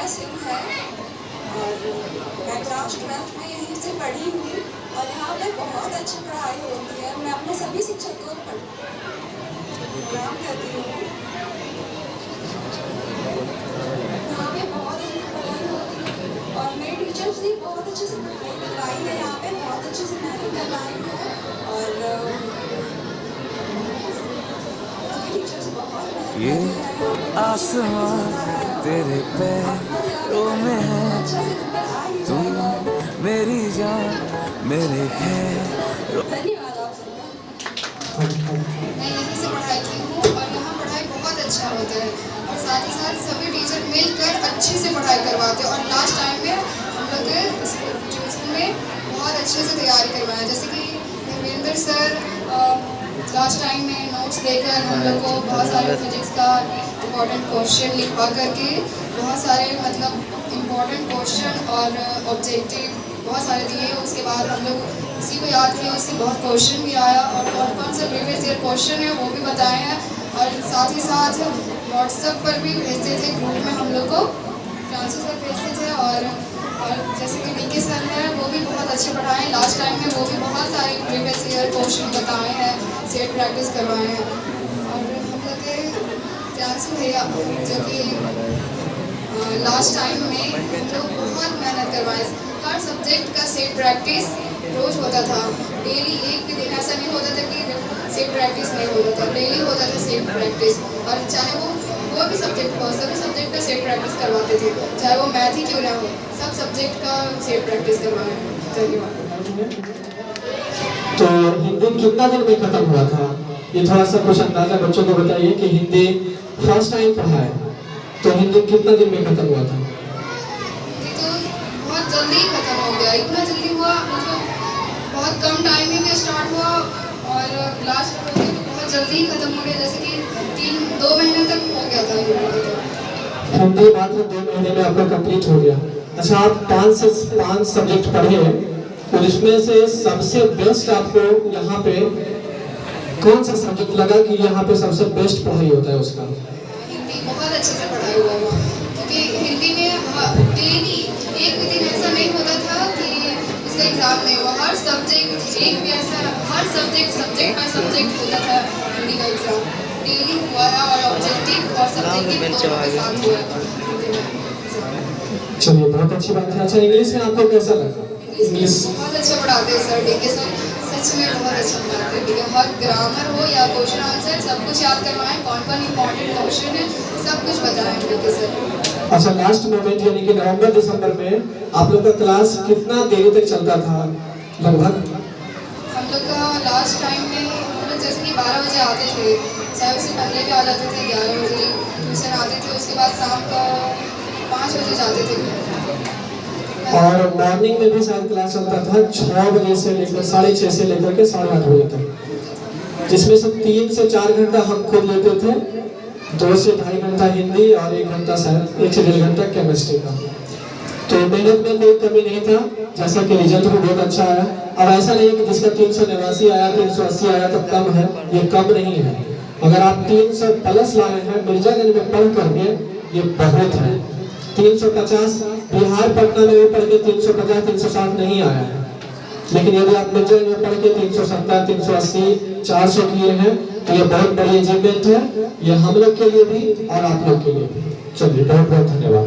सिंह है और मैं क्लास 12th में यहीं से पढ़ी हूँ और यहाँ पे बहुत अच्छी पढ़ाई होती है। मैं अपने सभी शिक्षकों को प्रणाम करती हूँ। यहाँ पे बहुत अच्छी पढ़ाई होती है और मेरे टीचर्स भी बहुत अच्छे से पढ़ाई करवाई है। यहाँ पे बहुत अच्छे से मेहनत करवाई है और टीचर्स बहुत ये आसमान तेरे पैरों में है, तू मेरी जान मेरे पैरों। धन्यवाद आप सबका। मैं यहीं से पढ़ाई की हूँ और यहाँ पढ़ाई बहुत अच्छा होता है और साथ ही साथ सभी टीचर मिलकर अच्छे से पढ़ाई करवाते हैं और लास्ट टाइम में हम लोग के स्कूल में बहुत अच्छे से तैयारी करवाया। जैसे कि धर्मेंद्र सर लास्ट टाइम में नोट्स देकर हम लोग को बहुत सारे फिजिक्स का इम्पोर्टेंट क्वेश्चन लिखवा करके बहुत सारे मतलब इम्पोर्टेंट क्वेश्चन और ऑब्जेक्टिव बहुत सारे दिए। उसके बाद हम लोग उसी को याद किए, उससे बहुत क्वेश्चन भी आया और कौन सा प्रीवियस ईयर क्वेश्चन है वो भी बताए हैं और साथ ही साथ व्हाट्सएप पर भी भेजते थे, ग्रुप में हम लोग को ट्रांसफर पर भेजते थे। और जैसे कि डीके सर हैं वो भी बहुत अच्छे पढ़ाए। लास्ट टाइम में वो भी बहुत सारे प्रीवियस ईयर क्वेश्चन बताए हैं, सेट प्रैक्टिस करवाए हैं। और हम लोग के प्रियांशु भैया जो कि लास्ट टाइम में हम लोग बहुत मेहनत करवाए। हर सब्जेक्ट का सेट प्रैक्टिस रोज़ होता था, डेली। एक भी दिन ऐसा नहीं होता था कि सेट प्रैक्टिस नहीं होता था, डेली होता था सेट प्रैक्टिस। और चाहे वो कोई भी सब्जेक्ट हो, सभी सब्जेक्ट का सेट प्रैक्टिस करवाते थे, चाहे वो मैथ ही क्यों ना हो, सब सब्जेक्ट का सेट प्रैक्टिस करवाए। धन्यवाद। तो हिंदी कितना दिन में खत्म हुआ था? ये थोड़ा सा कुछ अंदाजा बच्चों को बताइए कि हिंदी फर्स्ट टाइम पढ़ा है तो हिंदी कितना दिन में खत्म हुआ था? हिंदी तो बहुत जल्दी ही खत्म हो गया। इतना जल्दी हुआ मतलब बहुत कम टाइम में स्टार्ट हुआ और लास्ट में बहुत जल्दी ही खत्म हो गया। जैसे कि 2 महीने तक हो गया था हिंदी मात्र 2 महीने में आपका कंप्लीट हो गया। अच्छा, आप 5 सब्जेक्ट पढ़े और इसमें से सबसे बेस्ट आपको यहाँ पे कौन सा सब्जेक्ट लगा कि यहाँ पे सबसे बेस्ट पढ़ाई होता है उसका? हिंदी बहुत अच्छे से पढ़ाई हुआ है क्योंकि हिंदी में डेली एक भी दिन ऐसा नहीं होता था कि इसका एग्जाम नहीं हुआ। हर सब्जेक्ट एक भी ऐसा हर सब्जेक्ट बाय सब्जेक्ट होता था। हिंदी का एग्जाम डेली हुआ है और ऑब्जेक्टिव और सब्जेक्टिव दोनों के साथ हुआ है। चलिए, बहुत अच्छी बात है। अच्छा, इंग्लिश में आपको कैसा लगा? इंग्लिश बहुत अच्छा पढ़ाते हैं सर डीके सर, सच में बहुत अच्छा पढ़ाते हैं। ठीक है, हर ग्रामर हो या क्वेश्चन आंसर सब कुछ याद करवाएं, कौन इंपॉर्टेंट क्वेश्चन है सब कुछ बताएं डीके सर। अच्छा, लास्ट मोमेंट यानी कि नवंबर दिसंबर में आप लोग का क्लास कितना देरी तक चलता था लगभग? हम लोग का लास्ट टाइम में हम लोग जैसे कि 12 बजे आते थे, चाहे उससे पहले भी आ जाते थे, 11 बजे ट्यूशन आते थे, उसके बाद शाम का 5 बजे जाते थे। और मॉर्निंग में भी शायद क्लास चलता था 6 बजे से लेकर 6:30 से लेकर के 8:30 बजे तक, जिसमें से 3 से 4 घंटा हम खुद लेते थे, 2 से ढाई घंटा हिंदी और 1 घंटा शायद 1 से 1.5 घंटा केमिस्ट्री का। तो मेहनत में कोई कमी नहीं था, जैसा कि रिजल्ट भी बहुत अच्छा आया। अब ऐसा नहीं है कि जिसका 389 आया 380 आया तो कम है, ये कम नहीं है। अगर आप 300+ लाए हैं मिर्जागंज में पढ़ करके, ये बहुत है। 350 बिहार पटना में भी पढ़ के 350 360 नहीं आया है, लेकिन यदि आप मिर्जागंज में पढ़ के 370 380 400 किए हैं तो ये बहुत बड़ी अचीवमेंट है, ये हम लोग के लिए भी और आप लोग के लिए भी। चलिए, बहुत बहुत धन्यवाद।